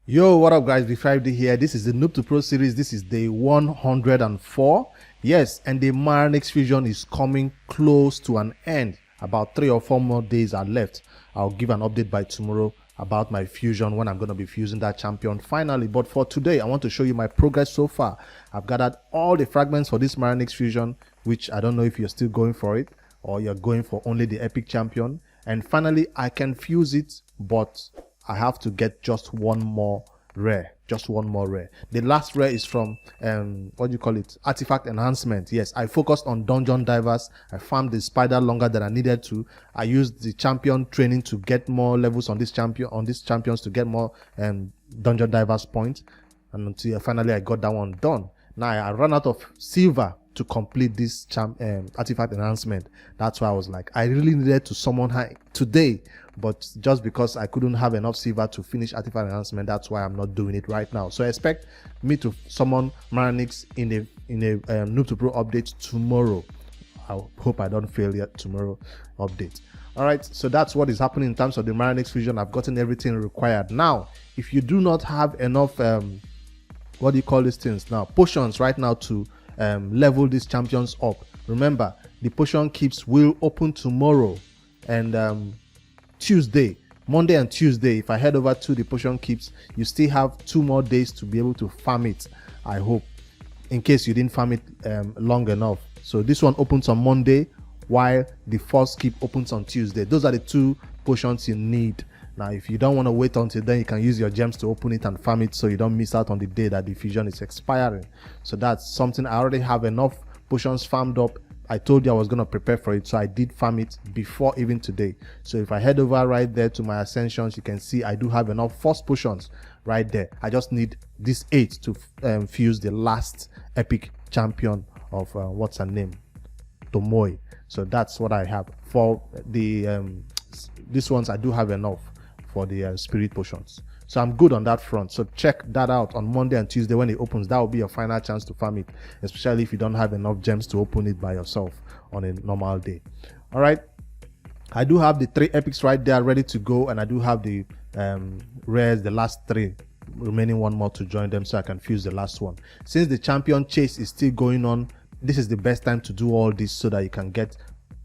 Yo, what up guys, B5D here. This is the Noob to Pro series. This is day 104. Yes, and the Maranix fusion is coming close to an end. About 3 or 4 more days are left. I'll give an update by tomorrow about my fusion, when I'm going to be fusing that champion finally. But for today, I want to show you my progress so far. I've gathered all the fragments for this Maranix fusion, which I don't know if you're still going for it or you're going for only the epic champion. And finally, I can fuse it, but I have to get just one more rare. The last rare is from what do you call it, artifact enhancement. Yes, I focused on dungeon divers. I farmed the spider longer than I needed to. I used the champion training to get more levels on these champions to get more dungeon divers points, and until finally I got that one done. Now I ran out of silver to complete this artifact enhancement. That's why I was like, I really needed to summon her today, but just because I couldn't have enough silver to finish artifact enhancement, that's why I'm not doing it right now. So expect me to summon Maranix in a Noob to Pro update tomorrow. I hope I don't fail yet tomorrow update. All right, so that's what is happening in terms of the Maranix fusion. I've gotten everything required. Now if you do not have enough what do you call these things now, potions right now to level these champions up, remember the potion keeps will open tomorrow and Tuesday, Monday and Tuesday. If I head over to the potion keeps, you still have 2 more days to be able to farm it, I hope, in case you didn't farm it long enough. So this one opens on Monday while the first keep opens on Tuesday. Those are the 2 potions you need. Now if you don't want to wait until then, you can use your gems to open it and farm it so you don't miss out on the day that the fusion is expiring. So that's something. I already have enough potions farmed up. I told you I was going to prepare for it, so I did farm it before even today. So if I head over right there to my ascensions, you can see I do have enough first potions right there. I just need this 8 to fuse the last epic champion of what's her name, Tomoe. So that's what I have for the these ones. I do have enough for the spirit potions, so I'm good on that front. So check that out on Monday and Tuesday when it opens. That will be your final chance to farm it, especially if you don't have enough gems to open it by yourself on a normal day. All right, I do have the 3 epics right there ready to go, and I do have the rares, the last 3 remaining, 1 more to join them so I can fuse the last one. Since the champion chase is still going on, this is the best time to do all this so that you can get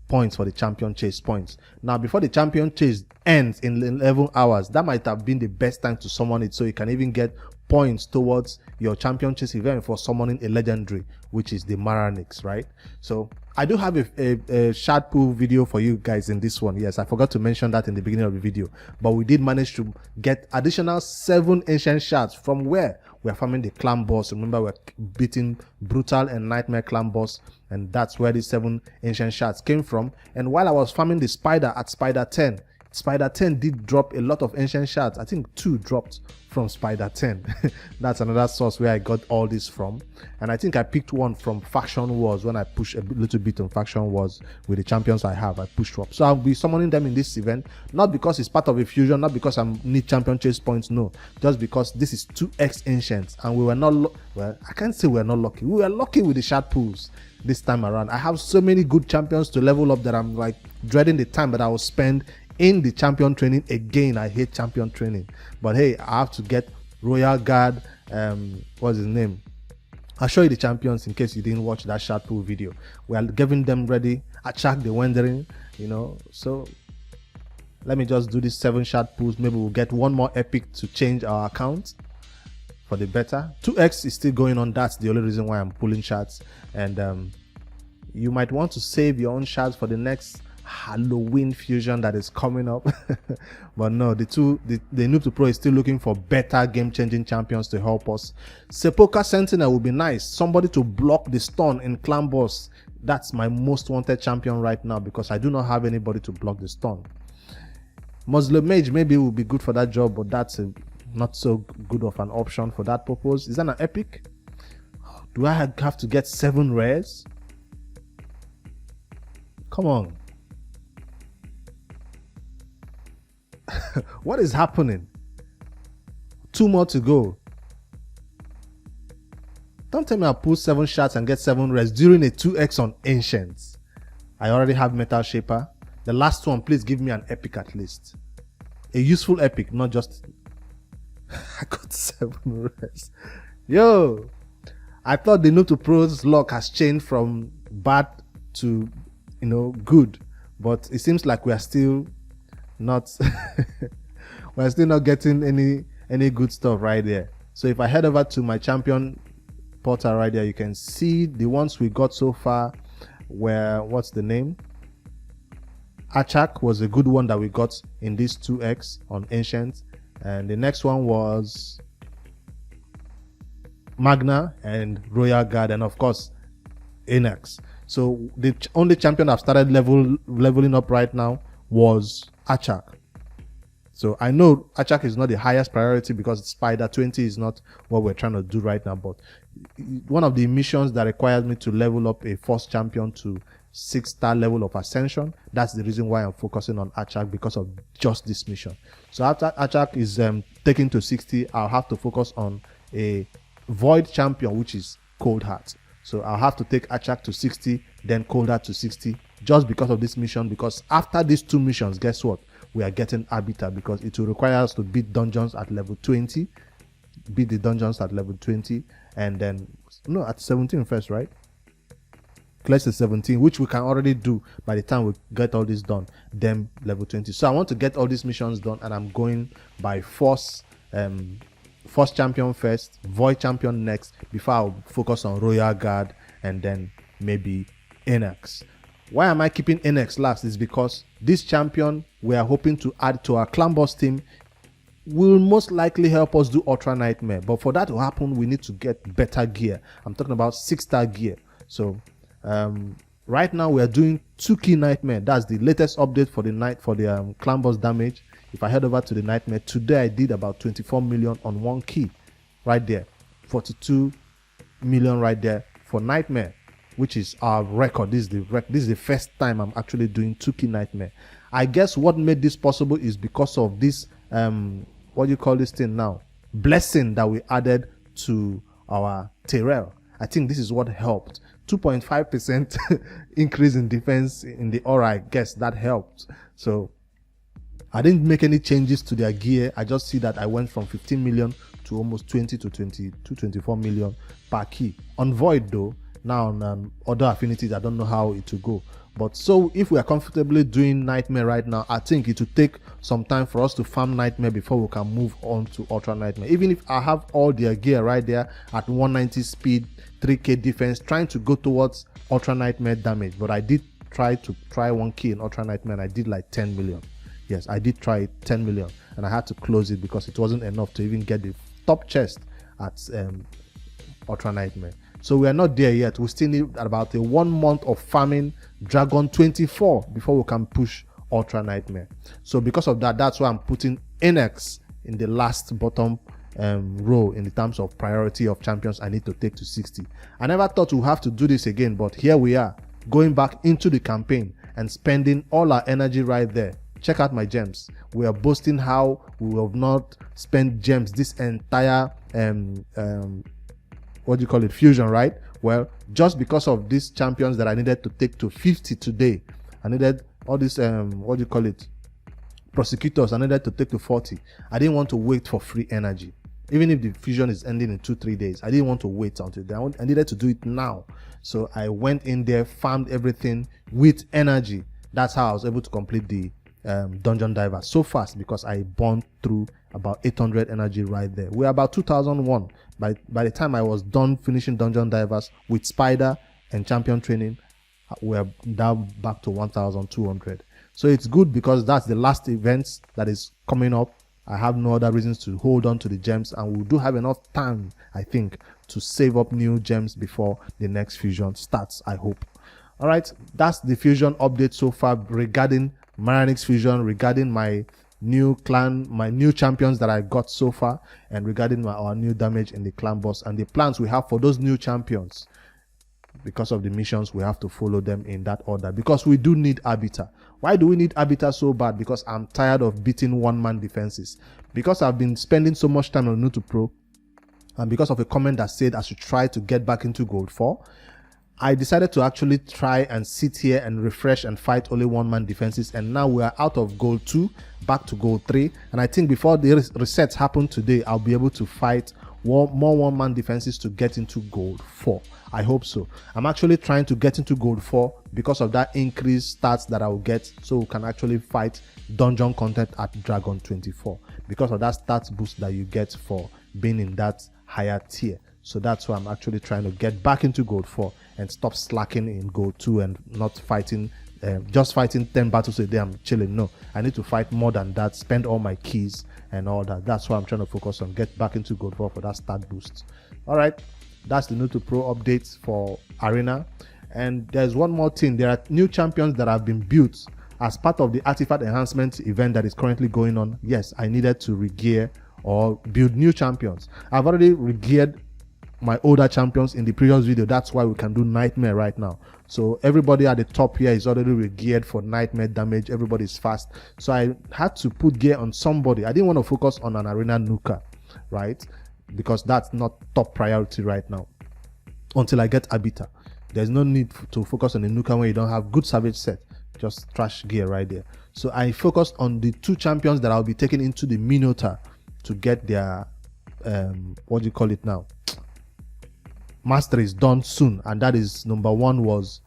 points for the champion chase points. Now before the champion chase ends in 11 hours, that might have been the best time to summon it, so you can even get points towards your champion chase event for summoning a legendary, which is the Maranix, right? So I do have a shard pool video for you guys in this one. Yes, I forgot to mention that in the beginning of the video, but we did manage to get additional 7 ancient shards from where we are farming the clan boss. Remember, we're beating brutal and nightmare clan boss, and that's where the 7 ancient shards came from. And while I was farming the spider at spider 10, spider 10 did drop a lot of ancient shards. I think 2 dropped from spider 10. That's another source where I got all this from. And I think I picked one from faction wars. When I push a little bit on faction wars with the champions I have, I pushed up. So I'll be summoning them in this event, not because it's part of a fusion, not because I need champion chase points, no, just because this is 2x ancients, and we were not well, I can't say we're not lucky. We were lucky with the shard pools this time around. I have so many good champions to level up that I'm like dreading the time that I will spend in the champion training again. I hate champion training, but hey, I have to get royal guard. What's his name? I'll show you the champions in case you didn't watch that shard pool video. We are getting them ready. Attack the wandering, you know. So let me just do these 7 shard pools. Maybe we'll get 1 more epic to change our account for the better. 2x is still going on. That's the only reason why I'm pulling shards. And you might want to save your own shards for the next Halloween fusion that is coming up. But no, the Noob to Pro is still looking for better game-changing champions to help us. Sepulchre Sentinel would be nice, somebody to block the stun in clan boss. That's my most wanted champion right now because I do not have anybody to block the stun. Muslim Mage maybe will be good for that job, but that's not so good of an option for that purpose. Is that an epic? Do I have to get 7 rares? Come on. What is happening? 2 more to go. Don't tell me I'll pull 7 shots and get 7 rares during a 2x on ancients. I already have Metal Shaper. The last one, please give me an epic at least. A useful epic, not just I got 7 rest. Yo, I thought the Noob to Pros luck has changed from bad to, good, but it seems like we are still not we're still not getting any good stuff right there. So if I head over to my champion portal right there, you can see the ones we got so far were, what's the name? Achak was a good one that we got in this 2x on ancient, and the next one was Magna and Royal Guard, and of course Enex. So the only champion I've started leveling up right now was Achak. So I know Achak is not the highest priority because Spider 20 is not what we're trying to do right now, but one of the missions that requires me to level up a first champion to 6-star level of ascension, that's the reason why I'm focusing on Achak, because of just this mission. So after Achak is taken to 60, I'll have to focus on a void champion, which is Cold Heart. So I'll have to take Achak to 60, then Cold Heart to 60, just because of this mission. Because after these 2 missions, guess what? We are getting Arbiter, because it will require us to beat dungeons at level 20, beat the dungeons at level 20, and then, no, at 17 first, right? Let's say 17, which we can already do by the time we get all this done, then level 20. So I want to get all these missions done, and I'm going by first champion first, void champion next, before I'll focus on Royal Guard and then maybe Enex. Why am I keeping Enex last? Is because this champion we are hoping to add to our clan boss team will most likely help us do Ultra Nightmare. But for that to happen, we need to get better gear. I'm talking about 6-star gear. So right now we are doing 2 key Nightmare. That's the latest update for the clan boss damage. If I head over to the Nightmare today, I did about 24 million on 1 key right there, 42 million right there for Nightmare, which is our record. This is the first time I'm actually doing 2 key Nightmare. I guess what made this possible is because of this what do you call this thing now, blessing that we added to our Terrell. I think this is what helped. 2.5% increase in defense in the aura. I guess that helped. So I didn't make any changes to their gear. I just see that I went from 15 million to almost 20 to 24 million per key. On void though, now on other affinities, I don't know how it will go. But so if we are comfortably doing Nightmare right now, I think it will take some time for us to farm Nightmare before we can move on to Ultra Nightmare. Even if I have all their gear right there at 190 speed, 3k defense, trying to go towards Ultra Nightmare damage. But I did try 1 key in Ultra Nightmare, and I did like 10 million. Yes, I did try 10 million, and I had to close it because it wasn't enough to even get the top chest at Ultra Nightmare. So we are not there yet. We still need about 1 month of farming Dragon 24 before we can push Ultra Nightmare. So because of that, that's why I'm putting Enex in the last bottom row in the terms of priority of champions I need to take to 60. I never thought we'd have to do this again, but here we are, going back into the campaign and spending all our energy right there. Check out my gems. We are boasting how we have not spent gems this entire what do you call it, fusion, right? Well, just because of these champions that I needed to take to 50 today, I needed all these what do you call it, prosecutors, I needed to take to 40. I didn't want to wait for free energy. Even if the fusion is ending in 2-3 days, I didn't want to wait until then. I needed to do it now. So I went in there, farmed everything with energy. That's how I was able to complete the dungeon diver so fast, because I burned through about 800 energy right there. We're about 2001 by the time I was done finishing dungeon divers with spider and champion training. We're down back to 1200. So it's good because that's the last event that is coming up. I have no other reasons to hold on to the gems, and we do have enough time, I think, to save up new gems before the next fusion starts, I hope. All right, that's the fusion update so far regarding Maranix fusion, regarding my new clan, my new champions that I got so far, and regarding our new damage in the clan boss and the plans we have for those new champions. Because of the missions, we have to follow them in that order, because we do need Arbiter. Why do we need Arbiter so bad? Because I'm tired of beating one-man defenses. Because I've been spending so much time on Noob to Pro, and because of a comment that said I should try to get back into Gold 4, I decided to actually try and sit here and refresh and fight only one-man defenses, and now we are out of gold 2 back to gold 3, and I think before the resets happen today, I'll be able to fight more one-man defenses to get into gold 4. I hope so. I'm actually trying to get into gold 4 because of that increased stats that I will get, so we can actually fight dungeon content at Dragon 24 because of that stats boost that you get for being in that higher tier. So that's why I'm actually trying to get back into gold 4 and stop slacking in gold 2 and not fighting, just fighting 10 battles a day. I'm chilling. No, I need to fight more than that, spend all my keys and all that. That's why I'm trying to focus on get back into gold 4 for that stat boost. All right, that's the new to pro updates for Arena. And there's one more thing. There are new champions that have been built as part of the artifact enhancement event that is currently going on. Yes, I needed to regear or build new champions. I've already regeared my older champions in the previous video. That's why we can do nightmare right now. So everybody at the top here is already regeared for nightmare damage. Everybody's fast. So I had to put gear on somebody. I didn't want to focus on an arena nuker, right? Because that's not top priority right now until I get Abita. There's no need to focus on the nuker when you don't have good savage set. Just trash gear right there. So I focused on the 2 champions that I'll be taking into the Minotaur to get their what do you call it now, mastery is done soon. And that is number 1 was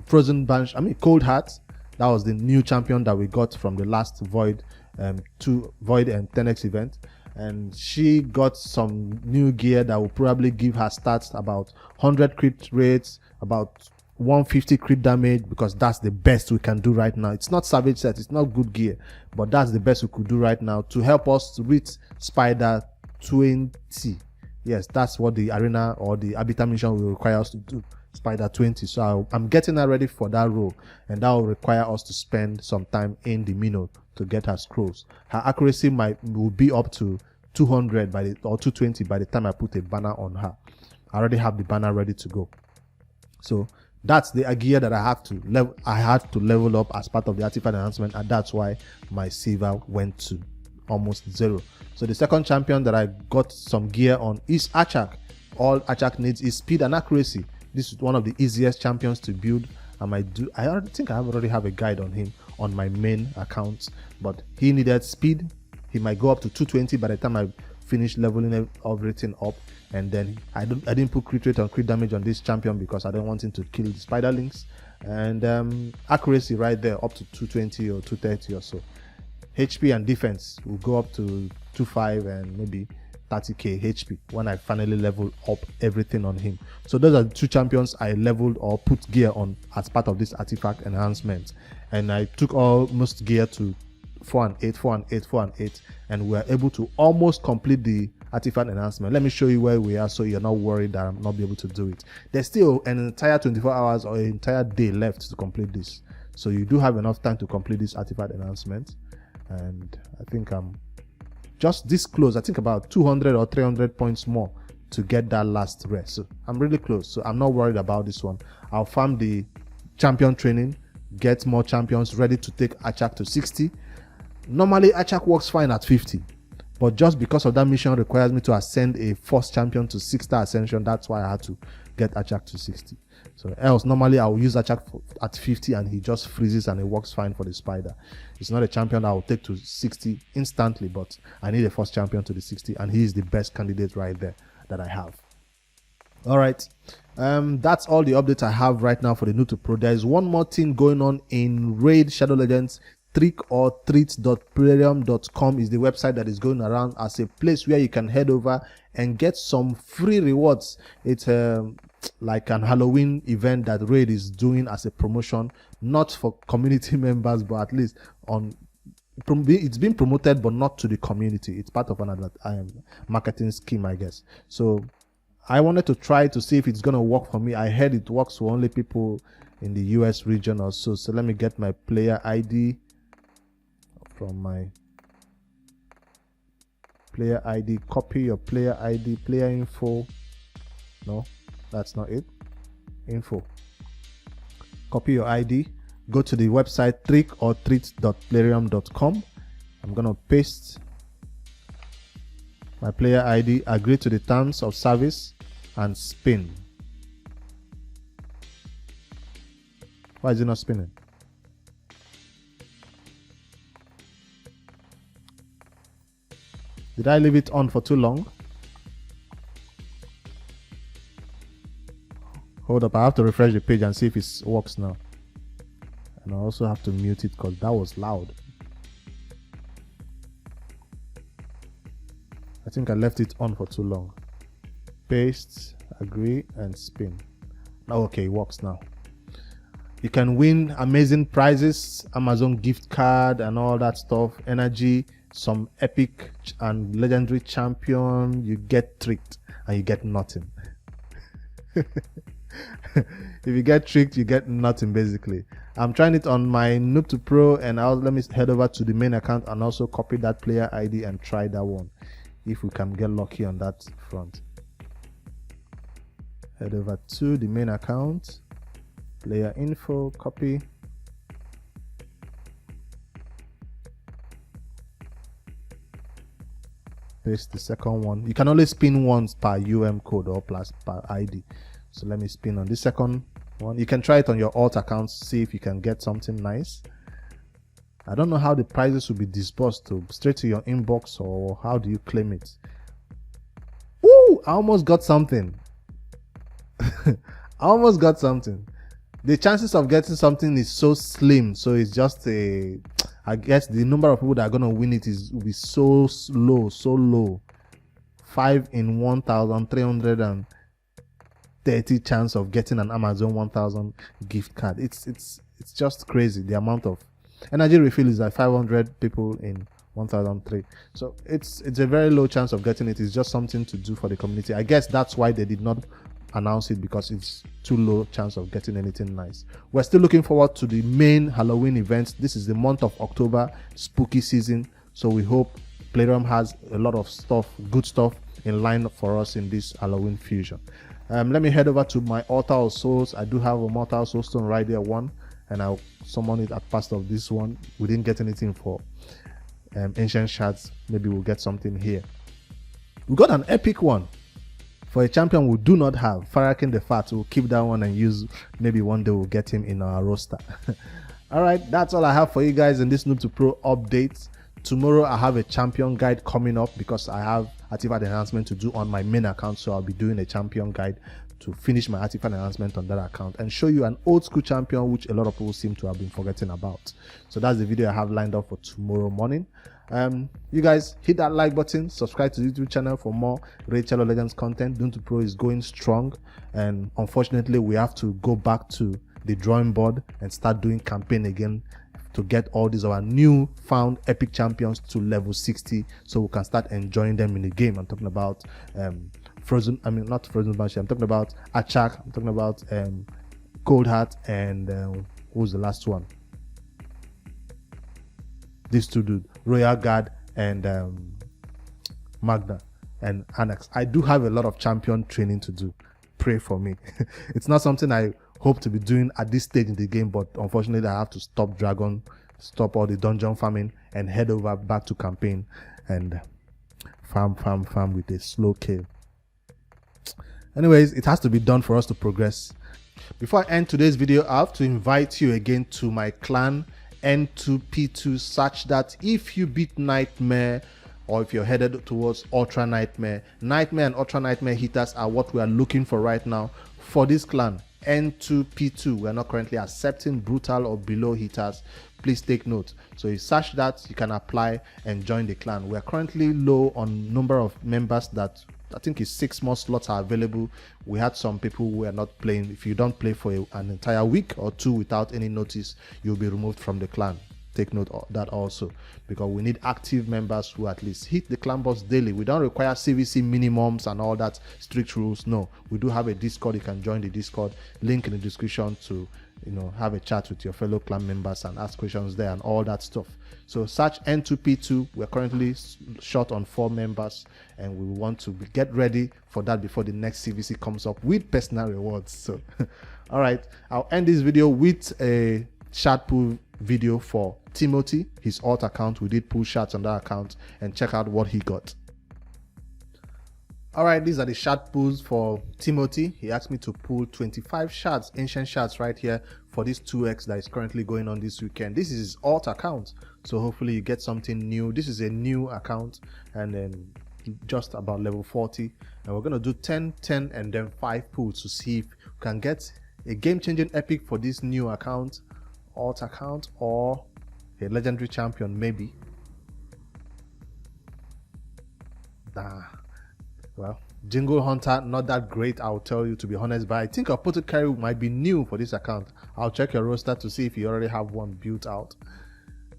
Frozen Bansh, Cold Heart. That was the new champion that we got from the last Void and 10x event, and she got some new gear that will probably give her stats about 100 crit rates, about 150 crit damage, because that's the best we can do right now. It's not savage set, it's not good gear, but that's the best we could do right now to help us reach Spider 20. Yes, that's what the arena or the Habitat mission will require us to do, Spider 20. So I'm getting her ready for that role, and that will require us to spend some time in the Mino to get her scrolls. Her accuracy will be up to 200 or 220 by the time I put a banner on her. I already have the banner ready to go. So that's the gear that I had to level up as part of the artifact enhancement, and that's why my silver went to almost 0. So the second champion that I got some gear on is Achak. All Achak needs is speed and accuracy. This is one of the easiest champions to build. I think I already have a guide on him on my main account, but he needed speed. He might go up to 220 by the time I finish leveling everything up. And then I didn't put crit rate and crit damage on this champion because I don't want him to kill the spiderlings. And accuracy right there up to 220 or 230 or so. HP and defense will go up to 25 and maybe 30k HP when I finally level up everything on him. So those are the 2 champions I leveled or put gear on as part of this artifact enhancement. And I took almost gear to 4 and 8, 4 and 8, 4 and 8, and we are able to almost complete the artifact enhancement. Let me show you where we are so you're not worried that I'm not be able to do it. There's still an entire 24 hours or an entire day left to complete this. So you do have enough time to complete this artifact enhancement. And I think I'm just this close. I think about 200 or 300 points more to get that last rest. So I'm really close. So I'm not worried about this one. I'll farm the champion training, get more champions ready to take Achak to 60. Normally Achak works fine at 50, but just because of that mission requires me to ascend a first champion to 6-star ascension. That's why I had to get Achak to 60. So else normally I will use Achak at 50 and he just freezes and it works fine for the spider. It's not a champion that I will take to 60 instantly, but I need a first champion to the 60, and he is the best candidate right there that I have. All right, that's all the updates I have right now for the new to pro. There is one more thing going on in Raid Shadow Legends. trickortreats.plarium.com is the website that is going around as a place where you can head over and get some free rewards. It's like an Halloween event that Raid is doing as a promotion, not for community members, but at least it's been promoted, but not to the community. It's part of an marketing scheme, I guess. So I wanted to try to see if it's gonna work for me. I heard it works for only people in the US region or so. So let me get my player ID from my player ID. Copy your player ID, player info. No, that's not it. Info. Copy your ID. Go to the website trickortreats.plarium.com. I'm gonna paste my player ID, agree to the terms of service, and spin. Why is it not spinning? Did I leave it on for too long? Hold up, I have to refresh the page and see if it works now. And I also have to mute it because that was loud. I think I left it on for too long. Paste, agree, and spin. Okay, it works now. You can win amazing prizes, Amazon gift card and all that stuff, energy, some epic and legendary champion. You get tricked and you get nothing. If you get tricked, you get nothing basically. I'm trying it on my Noob to Pro, and let me head over to the main account and also copy that player ID and try that one. If we can get lucky on that front. Head over to the main account, player info, copy. Paste the second one. You can only spin once per code or plus per ID. So let me spin on this second one. You can try it on your alt accounts, see if you can get something nice. I don't know how the prizes will be disbursed to straight to your inbox, or how do you claim it. Ooh, I almost got something. I almost got something. The chances of getting something is so slim, so it's just I guess the number of people that are gonna win it will be so low, so low. 5 in 1,330 chance of getting an Amazon 1000 gift card. It's just crazy. The amount of energy refill is like 500 people in 1003. So it's a very low chance of getting it. It's just something to do for the community. I guess that's why they did not announce it, because it's too low chance of getting anything nice. We're still looking forward to the main Halloween events. This is the month of October, spooky season, so we hope Playroom has a lot of stuff, good stuff in line for us in this Halloween fusion. Let me head over to my altar of souls. I do have a mortal soulstone right there, one, and I'll summon it at past of this one. We didn't get anything for ancient shards. Maybe we'll get something here. We got an epic one for a champion we do not have, Farakin the Fat. We'll keep that one and use, maybe one day we'll get him in our roster. All right, that's all I have for you guys in this Noob to Pro update. Tomorrow I have a champion guide coming up, because I have artifact enhancement to do on my main account, so I'll be doing a champion guide to finish my artifact enhancement on that account and show you an old school champion which a lot of people seem to have been forgetting about. So that's the video I have lined up for tomorrow morning. You guys hit that like button, subscribe to the YouTube channel for more Rachel Legends content. Noob to Pro is going strong, and unfortunately we have to go back to the drawing board and start doing campaign again to get all these our new found epic champions to level 60, so we can start enjoying them in the game. I'm talking about not Frozen Banshee, I'm talking about Achak, I'm talking about Cold Heart, and what was the last one? These two dudes, Royal Guard and Magna and Annex. I do have a lot of champion training to do. Pray for me. It's not something I hope to be doing at this stage in the game, but unfortunately I have to stop Dragon, stop all the dungeon farming, and head over back to campaign and farm with a slow kill. Anyways, it has to be done for us to progress. Before I end today's video, I have to invite you again to my clan N2P2, such that if you beat Nightmare, or if you're headed towards Ultra Nightmare and Ultra Nightmare hitters are what we are looking for right now for this clan N2P2. We are not currently accepting brutal or below hitters. Please take note. So you search that, you can apply and join the clan. We are currently low on number of members. That I think is 6 more slots are available. We had some people who are not playing. If you don't play for an entire week or 2 without any notice, you'll be removed from the clan. Take note of that also, because we need active members who at least hit the clan boss daily. We don't require CVC minimums and all that strict rules. No, we do have a Discord. You can join the Discord, link in the description to have a chat with your fellow clan members and ask questions there and all that stuff. So search N2P2. We're currently short on 4 members, and we want to get ready for that before the next CVC comes up with personal rewards. So all right, I'll end this video with a shard pool video for Timothy, his alt account. We did pull shards on that account, and check out what he got. Alright, these are the shard pools for Timothy. He asked me to pull 25 shards, ancient shards right here for this 2x that is currently going on this weekend. This is his alt account, so hopefully you get something new. This is a new account and then just about level 40, and we're going to do 10, 10 and then 5 pulls to see if we can get a game-changing epic for this new account, alt account, or a legendary champion maybe. Well, Jingle Hunter, not that great, I'll tell you, to be honest, but I think Apothecary might be new for this account. I'll check your roster to see if you already have one built out.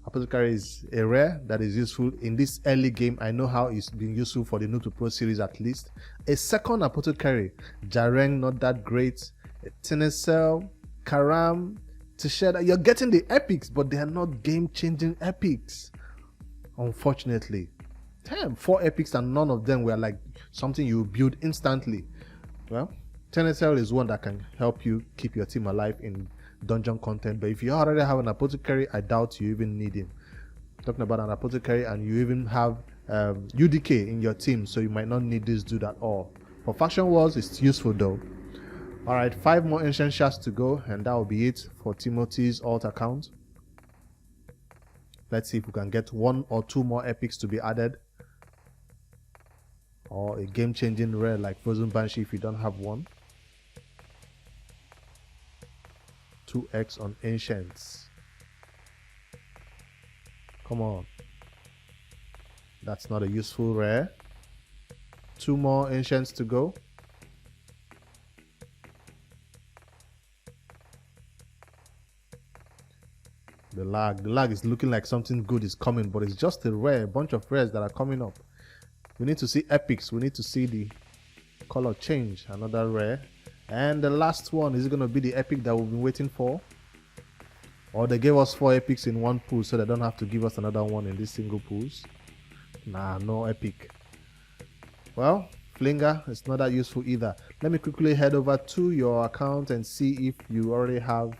Apothecary is a rare that is useful in this early game. I know how it's been useful for the Noob to Pro series at least. A second Apothecary, Jareng, not that great. Tinesel, Karam, Tisheda. You're getting the epics, but they are not game-changing epics, unfortunately. Damn, 4 epics and none of them were like something you build instantly. Well, Tenesel is one that can help you keep your team alive in dungeon content, but if you already have an Apothecary, I doubt you even need him. Talking about an Apothecary, and you even have UDK in your team, so you might not need this dude at all. For faction wars, it's useful though. Alright, 5 more ancient shards to go, and that will be it for Timothy's alt account. Let's see if we can get 1 or 2 more epics to be added, or a game-changing rare like Frozen Banshee if you don't have one. 2x on ancients. Come on. That's not a useful rare. 2 more ancients to go. The lag is looking like something good is coming, but it's just a rare, bunch of rares that are coming up. We need to see epics. We need to see the color change. Another rare. And the last one, is it going to be the epic that we've been waiting for? Or they gave us 4 epics in one pool, so they don't have to give us another one in these single pools? Nah, no epic. Well, Flinger is not that useful either. Let me quickly head over to your account and see if you already have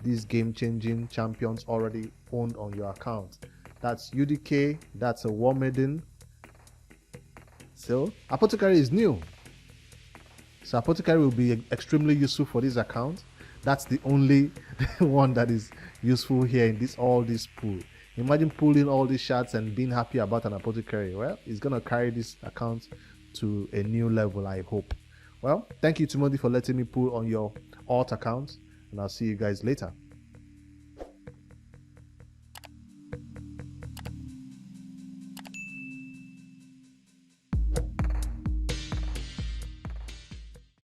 these game-changing champions already owned on your account. That's UDK, that's a War Maiden. So, Apothecary is new. So Apothecary will be extremely useful for this account. That's the only one that is useful here in all this pool. Imagine pulling all these shards and being happy about an Apothecary. Well, it's gonna carry this account to a new level, I hope. Well, thank you Timothy for letting me pull on your alt account, and I'll see you guys later.